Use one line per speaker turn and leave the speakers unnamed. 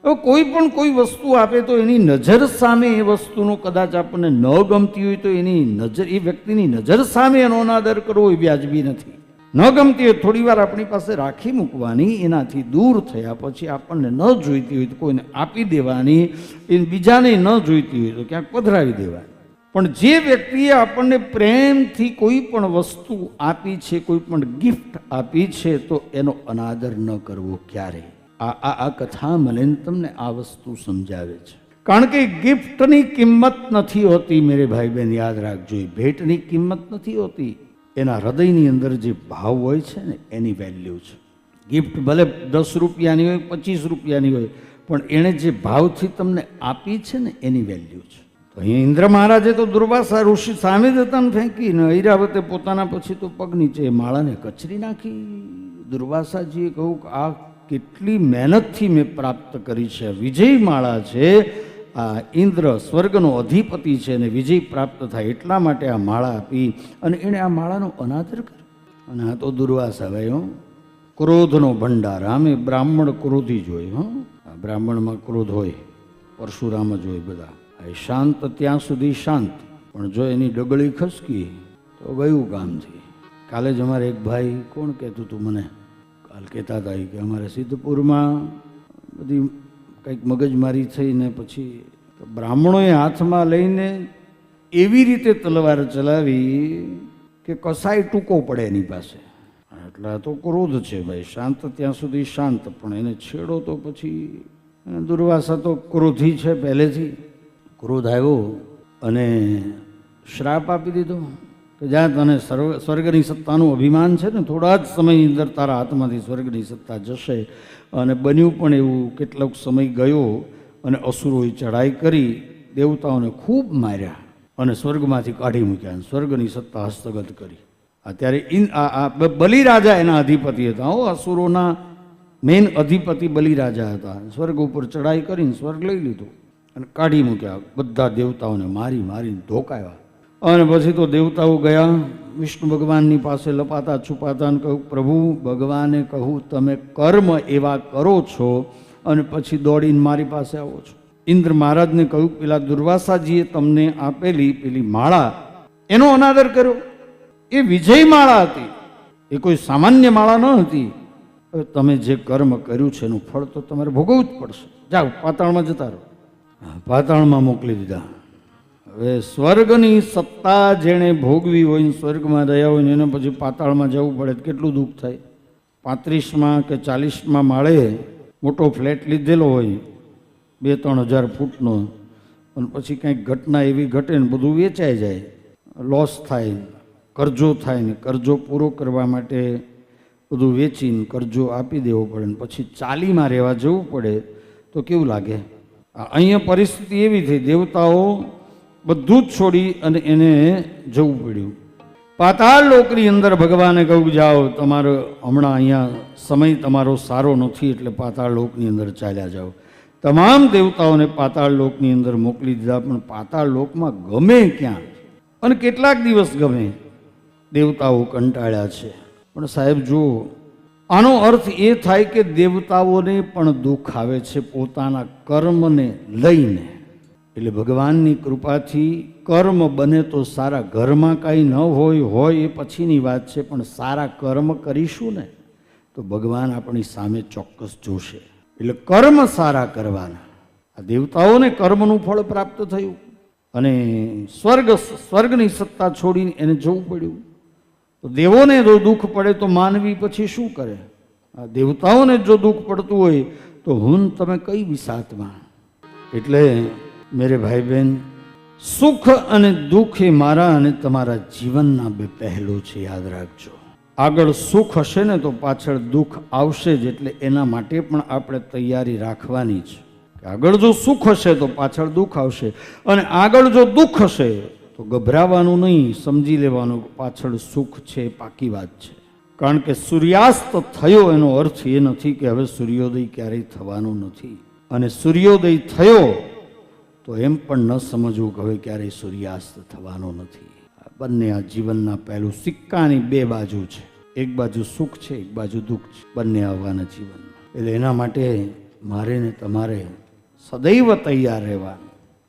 હવે કોઈ વસ્તુ આપે તો એની નજર સામે એ વસ્તુનો કદાચ આપણને ન ગમતી હોય તો એની નજર, એ વ્યક્તિની નજર સામે એનો અનાદર કરવો એ વ્યાજબી નથી. ન ગમતી હોય થોડી વાર આપણી પાસે રાખી મૂકવાની, એનાથી દૂર થયા પછી આપણને ન જોઈતી હોય તો કોઈને આપી દેવાની, એ બીજાને ન જોઈતી હોય તો ક્યાંક પધરાવી દેવાની. પણ જે વ્યક્તિએ આપણને પ્રેમથી કોઈ પણ વસ્તુ આપી છે, કોઈ પણ ગિફ્ટ આપી છે, તો એનો અનાદર ન કરવો ક્યારેય. આ કથા મને તમને આ વસ્તુ સમજાવે છે. કારણ કે ગિફ્ટની કિંમત નથી હોતી મેરે ભાઈ બહેન, યાદ રાખજો. ભેટની કિંમત નથી હોતી, એના હૃદયની અંદર જે ભાવ હોય છે ને એની વેલ્યુ છે. ગિફ્ટ ભલે 10 રૂપિયાની હોય, 25 રૂપિયાની હોય, પણ એણે જે ભાવથી તમને આપી છે ને એની વેલ્યુ છે. તો અહીંયા ઇન્દ્ર મહારાજે તો દુર્વાસા ઋષિ સામે જ હતા ને ફેંકીને, ઐરાવતે પોતાના પછી તો પગ નીચે માળાને કચરી નાખી. દુર્વાસાજીએ કહ્યું કે આ કેટલી મહેનતથી મેં પ્રાપ્ત કરી છે, વિજય માળા છે. આ ઇન્દ્ર સ્વર્ગનો અધિપતિ છે અને વિજય પ્રાપ્ત થાય એટલા માટે આ માળા આપી, અને એણે આ માળાનો અનાદર કર્યો. અને આ તો દુર્વાસા ભાઈ, ક્રોધનો ભંડાર. આમે બ્રાહ્મણ ક્રોધી જ હોય. બ્રાહ્મણમાં ક્રોધ હોય, પરશુરામ જ હોય બધા. શાંત ત્યાં સુધી શાંત, પણ જો એની ડગળી ખસકી તો ગયું કામથી. કાલે જ અમારે એક ભાઈ, કોણ કહેતું હતું મને, કાલ કહેતા હતા કે અમારે સિદ્ધપુરમાં બધી કંઈક મગજમારી થઈને પછી બ્રાહ્મણોએ હાથમાં લઈને એવી રીતે તલવાર ચલાવી કે કસાય ટૂંકો પડે એની પાસે. એટલે આ તો ક્રોધ છે ભાઈ, શાંત ત્યાં સુધી શાંત, પણ એને છેડો તો પછી. દુર્વાસા તો ક્રોધી છે પહેલેથી. ક્રોધ આવ્યો અને શ્રાપ આપી દીધો કે જ્યાં તને સ્વર્ગની સત્તાનું અભિમાન છે ને, થોડા જ સમયની અંદર તારા હાથમાંથી સ્વર્ગની સત્તા જશે. અને બન્યું પણ એવું. કેટલોક સમય ગયો અને અસુરોએ ચડાઈ કરી, દેવતાઓને ખૂબ માર્યા અને સ્વર્ગમાંથી કાઢી મૂક્યા, સ્વર્ગની સત્તા હસ્તગત કરી. અત્યારે બલિરાજા એના અધિપતિ હતા. અસુરોના મેઇન અધિપતિ બલિરાજા હતા. સ્વર્ગ ઉપર ચડાઈ કરીને સ્વર્ગ લઈ લીધો અને કાઢી મૂક્યા. બધા દેવતાઓને મારીને ધોકાવ્યા. અને પછી તો દેવતાઓ ગયા વિષ્ણુ ભગવાનની પાસે લપાતા છુપાતા અને કહ્યું, પ્રભુ ભગવાને કહું તમે કર્મ એવા કરો છો અને પછી દોડીને મારી પાસે આવો છો. ઇન્દ્ર મહારાજને કહ્યું, પેલા દુર્વાસાજીએ તમને આપેલી પેલી માળા, એનો અનાદર કર્યો. એ વિજય માળા હતી, એ કોઈ સામાન્ય માળા ન હતી. હવે તમે જે કર્મ કર્યું છે એનું ફળ તો તમારે ભોગવવું જ પડશે. જાઓ પાતાળમાં જતા રહો. પાતાળમાં મોકલી દીધા. હવે સ્વર્ગની સત્તા જેણે ભોગવી હોય ને સ્વર્ગમાં રહ્યા હોય ને એને પછી પાતાળમાં જવું પડે, કેટલું દુઃખ થાય. 35માં કે 40માં માળે મોટો ફ્લેટ લીધેલો હોય 2-3 હજાર ફૂટનો, અને પછી કંઈક ઘટના એવી ઘટે ને બધું વેચાઈ જાય, લોસ થાય, કરજો થાય ને કરજો પૂરો કરવા માટે બધું વેચીને કરજો આપી દેવો પડે ને પછી ચાલીમાં રહેવા જવું પડે તો કેવું લાગે. અહીંયા પરિસ્થિતિ એવી થઈ, દેવતાઓ બધું જ છોડી અને એને જવું પડ્યું. પાતાળ લોકની અંદર ભગવાને કહ્યું, જાઓ તમારો હમણાં અહીંયા સમય તમારો સારો નથી, એટલે પાતાળ લોકની અંદર ચાલ્યા જાઓ. તમામ દેવતાઓને પાતાળ લોકની અંદર મોકલી દીધા. પણ પાતાળ લોકમાં ગમે ક્યાં અને કેટલાક દિવસ ગમે, દેવતાઓ કંટાળ્યા છે. પણ સાહેબ જુઓ, આનો અર્થ એ થાય કે દેવતાઓને પણ દુઃખ આવે છે પોતાના કર્મને લઈને. એટલે ભગવાનની કૃપાથી કર્મ બને તો સારા. ઘરમાં કાંઈ ન હોય એ પછીની વાત છે, પણ સારા કર્મ કરીશું ને તો ભગવાન આપણી સામે ચોક્કસ જોશે. એટલે કર્મ સારા કરવાના. આ દેવતાઓને કર્મનું ફળ પ્રાપ્ત થયું અને સ્વર્ગની સત્તા છોડીને એને જવું પડ્યું. તો દેવોને જો દુઃખ પડે તો માનવી પછી શું કરે? આ દેવતાઓને જો દુઃખ પડતું હોય તો હું તમે કઈ વિસાતમાં. એટલે મેરે ભાઈ બહેન, સુખ અને દુઃખ એ મારા અને તમારા જીવનના બે પહેલો છે, યાદ રાખજો. આગળ સુખ હશે ને તો પાછળ દુઃખ આવશે જ. એટલે એના માટે પણ આપણે તૈયારી રાખવાની છે કે આગળ જો સુખ હશે તો પાછળ દુઃખ આવશે, અને આગળ જો દુઃખ હશે તો ગભરાવાનું નહીં, સમજી લેવાનું પાછળ સુખ છે, પાકી વાત છે. કારણ કે સૂર્યાસ્ત થયો એનો અર્થ એ નથી કે હવે સૂર્યોદય ક્યારેય થવાનો નથી, અને સૂર્યોદય થયો તો એમ પણ ન સમજવું કે હવે ક્યારેય સૂર્યાસ્ત થવાનો નથી. બંને આ જીવનના પહેલું સિક્કાની બે બાજુ છે. એક બાજુ સુખ છે, એક બાજુ દુઃખ છે. બંને આવવાના જીવનમાં. એટલે એના માટે મારે ને તમારે સદૈવ તૈયાર રહેવાનું.